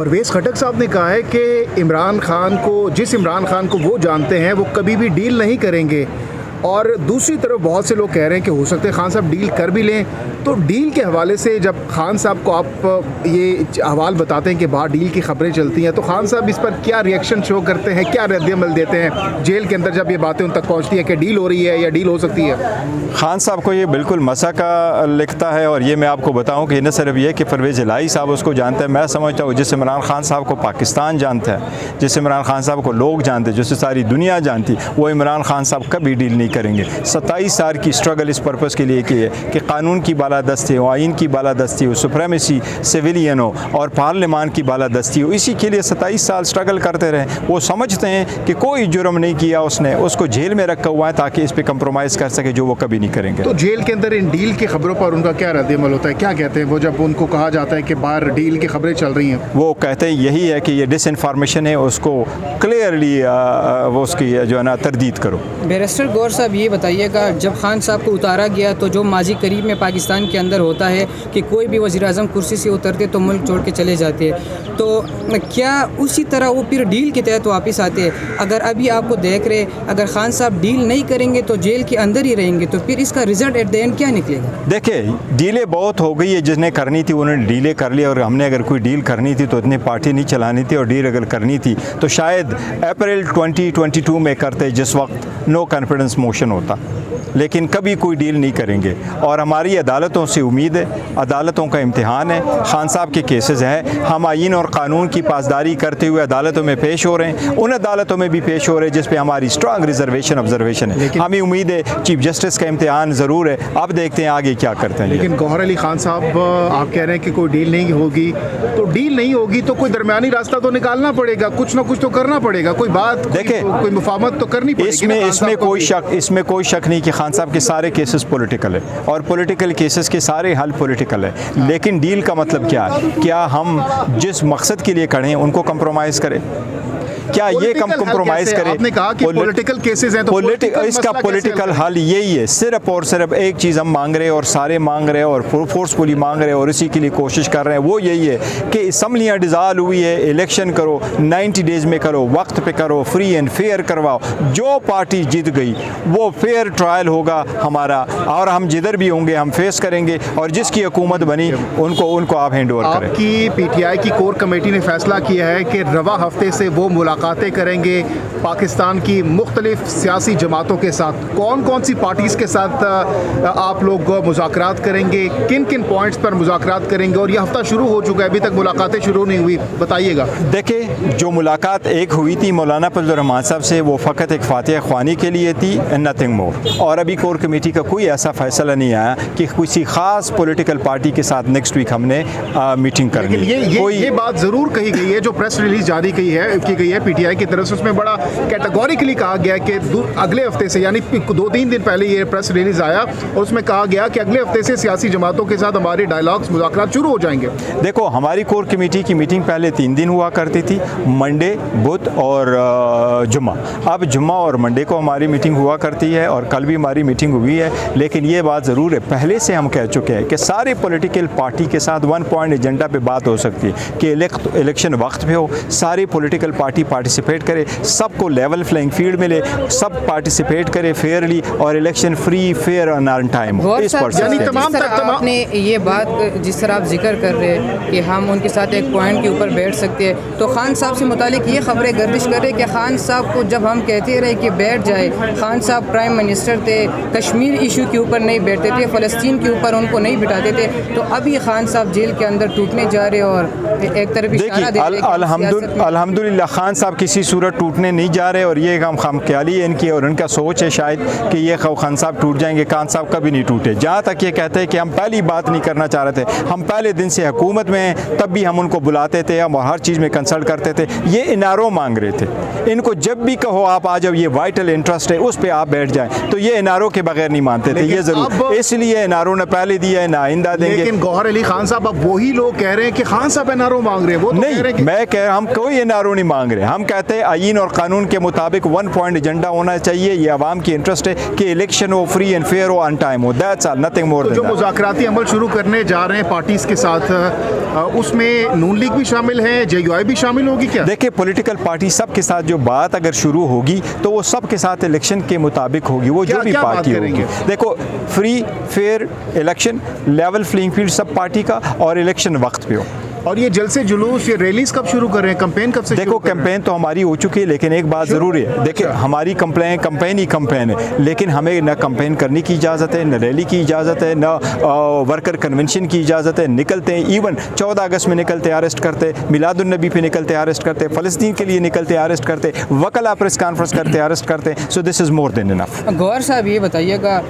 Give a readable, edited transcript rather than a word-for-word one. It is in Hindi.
परवेज़ खटक साहब ने कहा है कि इमरान खान को, जिस इमरान खान को वो जानते हैं, वो कभी भी डील नहीं करेंगे। और दूसरी तरफ बहुत से लोग कह रहे हैं कि हो सकता है खान साहब डील कर भी लें। तो डील के हवाले से जब खान साहब को आप ये हवाल बताते हैं कि बाहर डील की खबरें चलती हैं, तो खान साहब इस पर क्या रिएक्शन शो करते हैं, क्या रद्द-ए-अमल देते हैं जेल के अंदर जब ये बातें उन तक पहुंचती है कि डील हो रही है या डील हो सकती है? खान साहब को ये बिल्कुल मसाका लिखता है। और ये मैं आपको बताऊं कि न सिर्फ ये कि परवेज़ इलाही साहब उसको जानते हैं, मैं समझता हूँ जिस इमरान खान साहब को पाकिस्तान जानता है, जिस इमरान खान साहब को लोग जानते हैं, जिससे सारी दुनिया जानती, वो इमरान खान साहब कभी डील नहीं करेंगे। 27 साल की स्ट्रगल इस पर्पज़ के लिए की है कि कानून की बालादस्ती हो, आइन की बालादस्ती हो, सुप्रीमेसी सिविलियन हो और पार्लियामान की बालादस्ती हो। इसी के लिए 27 साल स्ट्रगल करते रहे। वो समझते हैं कि कोई जुर्म नहीं किया उसने, उसको जेल में रखा हुआ है ताकि इस पर कंप्रोमाइज़ कर सके, जो वो कभी नहीं करेंगे। तो जेल के अंदर इन डील की खबरों पर उनका क्या रद्द-ए-अमल होता है? क्या कहते हैं वो जब उनको कहा जाता है कि बाहर डील की खबरें चल रही हैं? वो कहते हैं यही है कि ये डिसइंफॉर्मेशन है, उसको क्लियरली वो उसकी जो है ना तरदीद करो। बैरिस्टर गौर साहब ये बताइएगा, जब खान साहब को उतारा गया तो जो माजी करीब में पाकिस्तान के अंदर होता है कि कोई भी वज़ीर-ए-आज़म कुर्सी से उतरते तो मुल्क छोड़ के चले जाते हैं, तो क्या उसी तरह वो फिर डील के तहत वापस आते हैं? अगर अभी आपको देख रहे, अगर खान साहब डील नहीं करेंगे तो जेल के अंदर ही रहेंगे, तो फिर इसका रिजल्ट एट द एंड क्या निकलेगा? देखिए, डीलें बहुत हो गई है, जिसने करनी थी उन्होंने डीलें कर ली। और हमने अगर कोई डील करनी थी तो इतनी पार्टी नहीं चलानी थी, और डील अगर करनी थी तो शायद अप्रैल 2022 में करते, जिस वक्त नो कॉन्फिडेंस मोशन होता। लेकिन कभी कोई डील नहीं करेंगे। और हमारी अदालतों से उम्मीद है, अदालतों का इम्तिहान है, खान साहब के केसेस हैं, हम आइन और कानून की पासदारी करते हुए अदालतों में पेश हो रहे हैं, उन अदालतों में भी पेश हो रहे हैं जिस पे हमारी स्ट्रांग रिजर्वेशन ऑब्जर्वेशन है। हमें उम्मीद है चीफ जस्टिस का इम्तिहान ज़रूर है, अब देखते हैं आगे क्या करते हैं। लेकिन गौहर अली खान साहब, आप कह रहे हैं कि कोई डील नहीं होगी, तो डील नहीं होगी तो कोई दरमियानी रास्ता तो निकालना पड़ेगा, कुछ ना कुछ तो करना पड़ेगा, कोई बात, देखिए, कोई मुफाहमत तो करनी पड़ेगी। इसमें कोई शक नहीं कि खान साहब के सारे केसेस पॉलिटिकल है, और पॉलिटिकल केसेस के सारे हल पॉलिटिकल है। लेकिन डील का मतलब क्या है? क्या हम जिस मकसद के लिए खड़े हैं उनको कंप्रोमाइज़ करें? क्या ये कम कंप्रोमाइज़ करें? आपने कहा कि पॉलिटिकल केसेस हैं, तो इसका पॉलिटिकल हल यही है। सिर्फ और सिर्फ एक चीज़ हम मांग रहे हैं, और सारे मांग रहे हैं, और फोर्सफुली मांग रहे हैं, और इसी के लिए कोशिश कर रहे हैं। वो यही है कि असम्बलियाँ डिज़ाल्व हुई है, इलेक्शन करो, 90 डेज़ में करो, वक्त पे करो, फ्री एंड फेयर करवाओ। जो पार्टी जीत गई वो फेयर ट्रायल होगा हमारा, और हम जिधर भी होंगे हम फेस करेंगे, और जिसकी हुकूमत बनी उनको आप हैंड ओवर करें। आपकी PTI की कोर कमेटी ने फैसला किया है कि रवा हफ्ते से वो मुलाकातें करेंगे पाकिस्तान की मुख्तलिफ सियासी जमातों के साथ। कौन कौन सी पार्टीज़ के साथ आप लोग मुज़ाकरात करेंगे, किन किन पॉइंट्स पर मुज़ाकरात करेंगे? और यह हफ्ता शुरू हो चुका है, अभी तक मुलाकातें शुरू नहीं हुई, बताइएगा। देखिए, जो मुलाकात एक हुई थी मौलाना फजल रहमान साहब से, वो फ़कत एक फातिहा ख्वानी के लिए थी, नथिंग मोर। और अभी कोर कमेटी का कोई ऐसा फैसला नहीं आया कि किसी ख़ास पॉलिटिकल पार्टी के साथ नेक्स्ट वीक हमने मीटिंग करनी है। ये बात ज़रूर कही गई है, जो प्रेस रिलीज जारी की गई है PTI की तरफ से, उसमें बड़ा कैटेगोरिकली कहा गया कि अगले हफ्ते से, यानी 2-3 दिन पहले ये प्रेस रिलीज आया, और उसमें कहा गया कि अगले हफ्ते से सियासी जमातों के साथ हमारे डायलॉग्स, मुज़ाकरात शुरू हो जाएंगे। देखो, हमारी कोर कमेटी की मीटिंग पहले 3 दिन हुआ करती थी, मंडे, बुध और जुम्मा। अब जुम्मा और मंडे को हमारी मीटिंग हुआ करती है, और कल भी हमारी मीटिंग हुई है। लेकिन ये बात ज़रूर है, पहले से हम कह चुके हैं कि सारे पॉलिटिकल पार्टी के साथ 1 पॉइंट एजेंडा पे बात हो सकती है कि इलेक्शन वक्त पे हो, सारी पॉलिटिकल पार्टी पार्टिसिपेट करे, सबको लेवल फ्लाइंग फील्ड मिले, सब पार्टिसिपेट करे फेयरली, और इलेक्शन फ्री, फेयर और ऑन टाइम हो। इस पर आपने ये बात जिस तरह आप जिक्र कर रहे हैं कि हम उनके साथ एक पॉइंट के ऊपर बैठ सकते हैं, तो खान साहब से मुतालिक ये खबरें गर्दिश कर रहे हैं कि खान साहब को जब हम कहते रहे कि बैठ जाए, खान साहब प्राइम मिनिस्टर थे, कश्मीर इशू के ऊपर नहीं बैठते थे, फ़लस्तीन के ऊपर उनको नहीं बिठाते थे, तो अभी खान साहब जेल के अंदर टूटने जा रहे हैं, और एक तरफ इशारा दे रहे हैं। अल्हम्दुलिल्लाह खान साहब किसी सूरत टूटने नहीं जा रहे, और ये हम ख्याली है इनकी, और उनका सोच है शायद कि ये खान साहब टूट जाएंगे। खान साहब कभी नहीं टूटे। जहाँ तक ये कहते हैं कि हम पहली बात नहीं करना चाह रहे थे, हम पहले दिन से हुकूमत में हैं, तब भी हम उनको बुलाते थे, हम हर चीज़ में कंसल्ट करते थे। ये इनारो मांग रहे थे, इनको जब भी कहो आप आ जाओ, ये वाइटल इंटरेस्ट है, उस पर आप बैठ जाएं, तो ये इनारो के बगैर नहीं मानते थे। ये ज़रूर इसलिए इनारो ने पहले दिया है, ना आइंदा देंगे। लेकिन गौहर अली खान साहब, अब वही लोग कह रहे हैं कि खान साहब एनआरओ मांग रहे हैं, वो तो नहीं, मैं कह रहा हम कोई एनआरओ नहीं मांग रहे, हम कहते हैं आईन और कानून के मुताबिक 1 पॉइंट एजेंडा होना चाहिए, ये आवाम की इंटरेस्ट है कि इलेक्शन हो फ्री एंड फेयर हो, ऑन टाइम हो, दैट्स ऑल, नथिंग मोर तो देन जो दैट। मुज़ाकराती अमल शुरू करने जा रहे हैं पार्टीज़ के साथ, उसमें नून लीग भी शामिल है, JUI भी शामिल होगी क्या? देखिए पॉलिटिकल पार्टी सब के साथ जो बात अगर शुरू होगी तो वो सब के साथ इलेक्शन के मुताबिक होगी, वो जो क्या- भी क्या बात पार्टी करेंगे? होगी। देखो free fair election, level playing field सब पार्टी का, और इलेक्शन वक्त पे हो। और ये जलसे जुलूस, ये रैलीज कब शुरू कर रहे हैं, कैंपेन कब से देखो शुरू कर रहे हैं? कैंपेन तो हमारी हो चुकी है, लेकिन एक बात ज़रूरी है, देखिए हमारी कैंपेन ही कैंपेन है, लेकिन हमें न कैंपेन करने की इजाज़त है, न रैली की इजाज़त है, न वर्कर कन्वेंशन की इजाज़त है। निकलते हैं, इवन 14 अगस्त में निकलते अरेस्ट करते, मिलादुन्नबी पे निकलते अरेस्ट करते, फ़लस्तीन के लिए निकलते अरेस्ट करते, वकला प्रेस कॉन्फ्रेंस करते अरेस्ट करते। So this is more than enough. Gauhar साहब ये बताइएगा